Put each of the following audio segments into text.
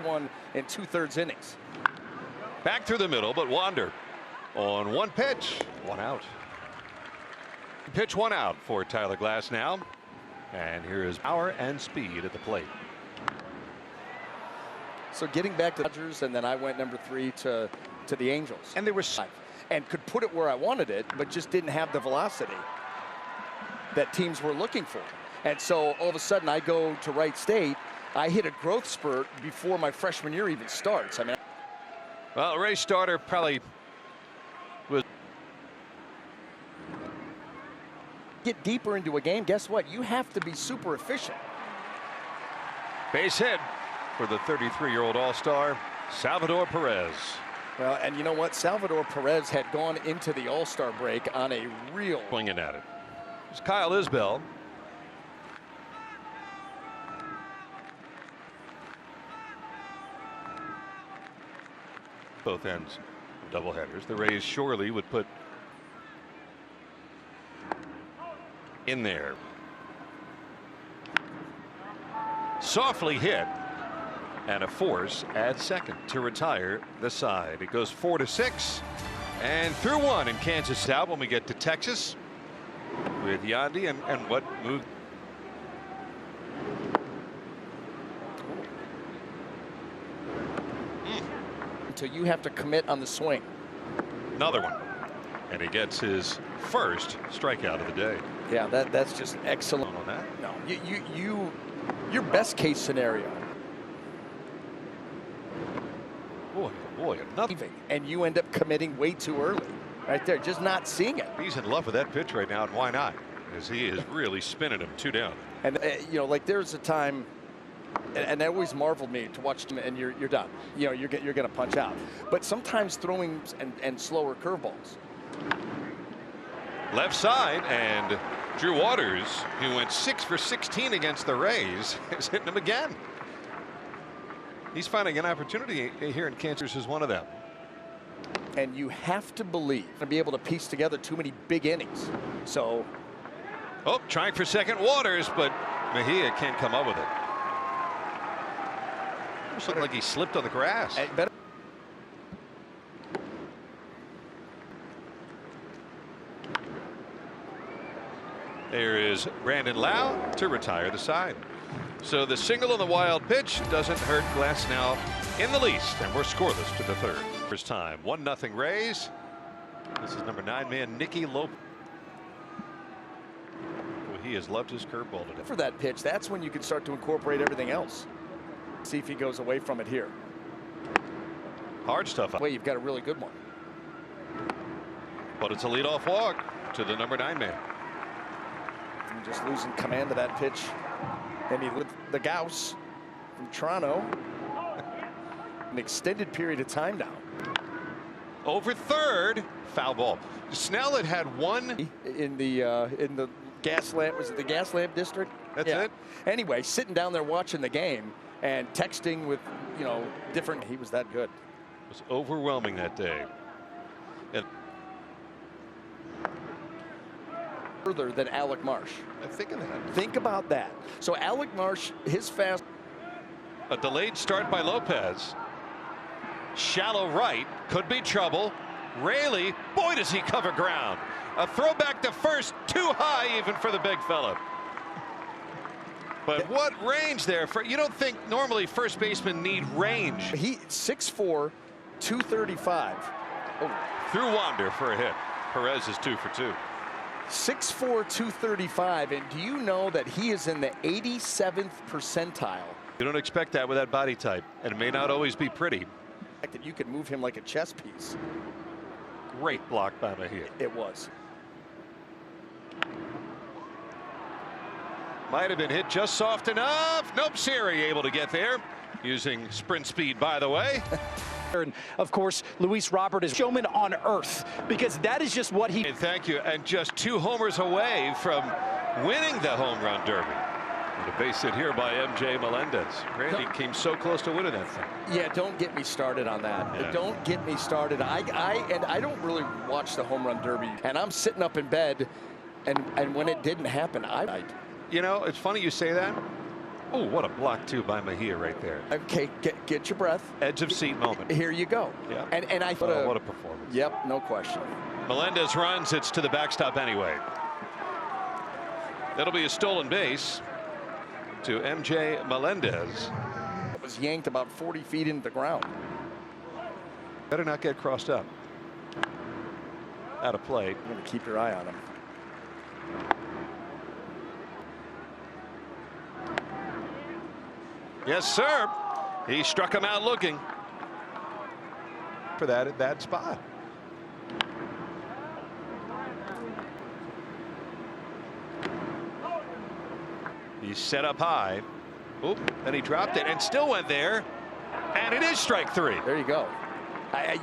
2-1 in 2/3 innings. Back through the middle, but Wander on one pitch, one out. Pitch, one out for Tyler Glasnow. And here is power and speed at the plate. So getting back to the Dodgers, and then I went number 3 to the Angels. And they were and could put it where I wanted it, but just didn't have the velocity that teams were looking for. And so all of a sudden I go to Wright State. I hit a growth spurt before my freshman year even starts. I mean, well, Ray Starter probably was. Get deeper into a game, guess what? You have to be super efficient. Base hit for the 33-year-old All-Star, Salvador Perez. Well, and you know what? Salvador Perez had gone into the All-Star break on a real swinging at it. It's Kyle Isbell. Both ends of doubleheaders. The Rays surely would put in there. Softly hit, and a force at second to retire the side. It goes 4-6 and through one, in Kansas out when we get to Texas with Yandy and what moved. So you have to commit on the swing. Another one, and he gets his first strikeout of the day. Yeah, that's just excellent on that. No, your best case scenario. Boy, nothing. And you end up committing way too early, right there, just not seeing it. He's in love with that pitch right now, and why not? As he is really spinning him 2 down. And you know, like there's a time. And that always marveled me to watch them, and you're done. You know, you're going to punch out. But sometimes throwing and slower curveballs. Left side, and Drew Waters, who went 6 for 16 against the Rays, is hitting him again. He's finding an opportunity here in Kansas as one of them. And you have to believe and be able to piece together too many big innings. So. Oh, trying for second, Waters, but Mejia can't come up with it. Almost looked like he slipped on the grass. There is Brandon Lau to retire the side. So the single on the wild pitch doesn't hurt Glasnow in the least, and we're scoreless to the third. First time, 1-0 Rays. This is number 9 man Nicky Lopez. Well, he has loved his curveball today. For that pitch, that's when you can start to incorporate everything else. See if he goes away from it here. Hard stuff. Wait, you've got a really good one. But it's a leadoff walk to the number 9 man. And just losing command of that pitch. And he with the Gauss from Toronto. An extended period of time now. Over third, foul ball. Snell had had one in the gas lamp. Was it the gas lamp district? That's it. Anyway, sitting down there watching the game and texting with, you know, different. He was that good. It was overwhelming that day. And further than Alec Marsh. I'm thinking that. Think about that. So Alec Marsh, his fast. A delayed start by Lopez. Shallow right, could be trouble. Raley, boy, does he cover ground. A throwback to first, too high even for the big fella. But what range there for, you don't think normally first basemen need range. He 6'4", 235. Oh. Through Wander for a hit. Perez is 2 for 2. 6'4", 235, and do you know that he is in the 87th percentile? You don't expect that with that body type, and it may not always be pretty. That you could move him like a chess piece. Great block by Mejia. It was. Might have been hit just soft enough. Nope, Siri able to get there using sprint speed, by the way. And of course, Luis Robert is showman on earth, because that is just what he. And thank you. And just 2 homers away from winning the home run derby. And a base hit here by MJ Melendez. Randy came so close to winning that thing. Yeah, don't get me started on that. Yeah. Don't get me started. I don't really watch the home run derby, and I'm sitting up in bed, and when it didn't happen, I. You know, it's funny you say that. Oh, what a block too by Mejia right there. Okay, get your breath. Edge of seat moment. Here you go. Yeah. And I thought, what a performance. Yep, no question. Melendez runs. It's to the backstop anyway. That'll be a stolen base to MJ Melendez. It was yanked about 40 feet into the ground. Better not get crossed up. Out of play. You're going to keep your eye on him. Yes, sir. He struck him out looking for that at that spot. He's set up high. Oop, then he dropped it and still went there. And it is strike three. There you go.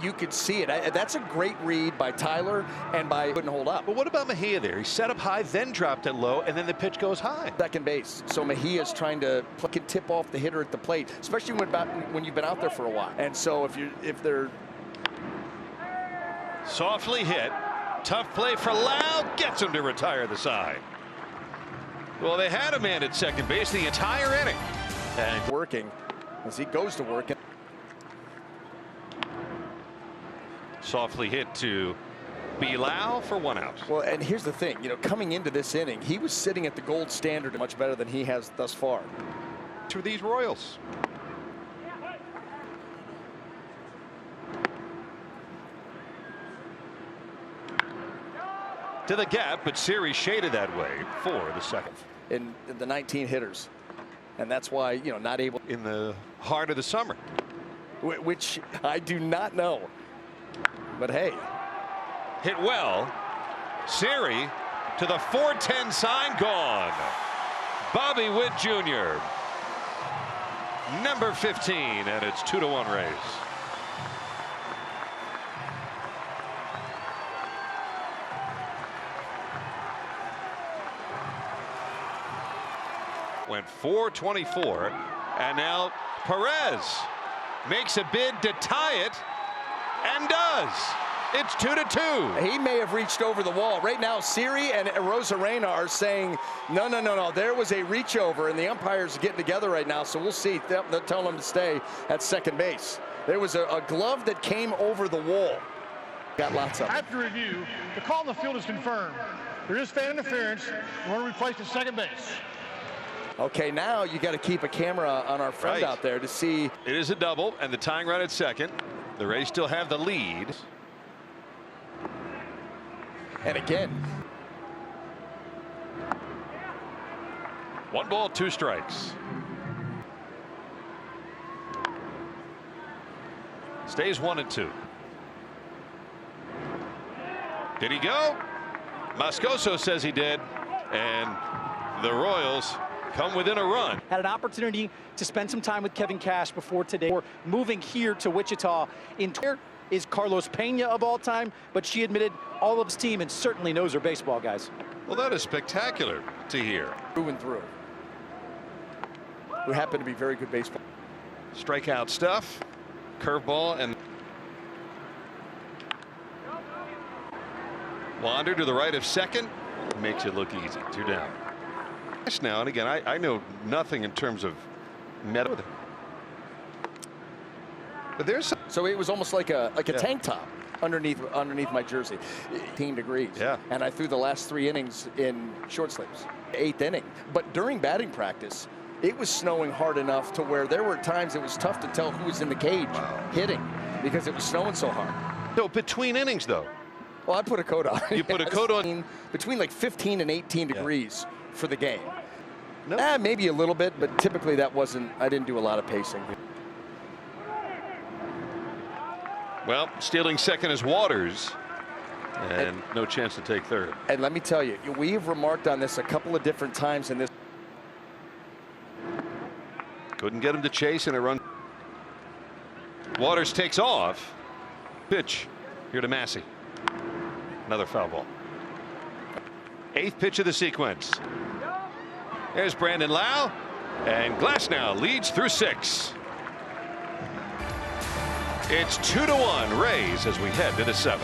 You could see it. That's a great read by Tyler and by couldn't hold up. But what about Mejia there? He set up high, then dropped it low, and then the pitch goes high. Second base. So Mejia's trying to tip off the hitter at the plate, especially when you've been out there for a while. And so if they're softly hit, tough play for Lau, gets him to retire the side. Well, they had a man at second base the entire inning. And working as he goes to work. Softly hit to Lau for 1 out. Well, and here's the thing, coming into this inning, he was sitting at the gold standard much better than he has thus far. To these Royals. To the gap, but Siri shaded that way for the second. In the 19 hitters. And that's why, not able. In the heart of the summer. Which I do not know. But hey. Hit well. Siri to the 410 sign, gone. Bobby Witt Jr. Number 15, and it's 2-1 Rays. Went 424, and now Perez makes a bid to tie it, and does. It's 2-2. He may have reached over the wall. Right now, Siri and Rosarena are saying, no. There was a reach over, and the umpires are getting together right now, so we'll see. They'll tell him to stay at second base. There was a glove that came over the wall. Got lots of them. After review, the call on the field is confirmed. There is fan interference. We're going to replace at second base. Okay, now you got to keep a camera on our friend out there to see. It is a double, and the tying run at second. The Rays still have the lead. And again. 1 ball, 2 strikes. Stays 1-2. Did he go? Moscoso says he did. And the Royals come within a run. Had an opportunity to spend some time with Kevin Cash before today. We're moving here to Wichita. Here is Carlos Pena of all time, but she admitted all of his team and certainly knows her baseball, guys. Well, that is spectacular to hear. Through and through. Who happen to be very good baseball. Strikeout stuff, curveball, and wander to the right of second. Makes it look easy. 2 down. Now and again, I know nothing in terms of meta, but there's so it was almost like a tank top underneath my jersey. 18 degrees. Yeah. And I threw the last 3 innings in short sleeves. 8th inning. But during batting practice, it was snowing hard enough to where there were times it was tough to tell who was in the cage hitting because it was snowing so hard. So between innings, though. Well, I put a coat on. You put a coat on between like 15 and 18 degrees for the game. No. Maybe a little bit, but typically that wasn't. I didn't do a lot of pacing. Well, stealing second is Waters, and no chance to take third. And let me tell you, we've remarked on this a couple of different times in this. Couldn't get him to chase, and it run. Waters takes off. Pitch here to Massey. Another foul ball. 8th pitch of the sequence. There's Brandon Lau, and Glasnow leads through 6. It's 2-1 Rays as we head to the 7th.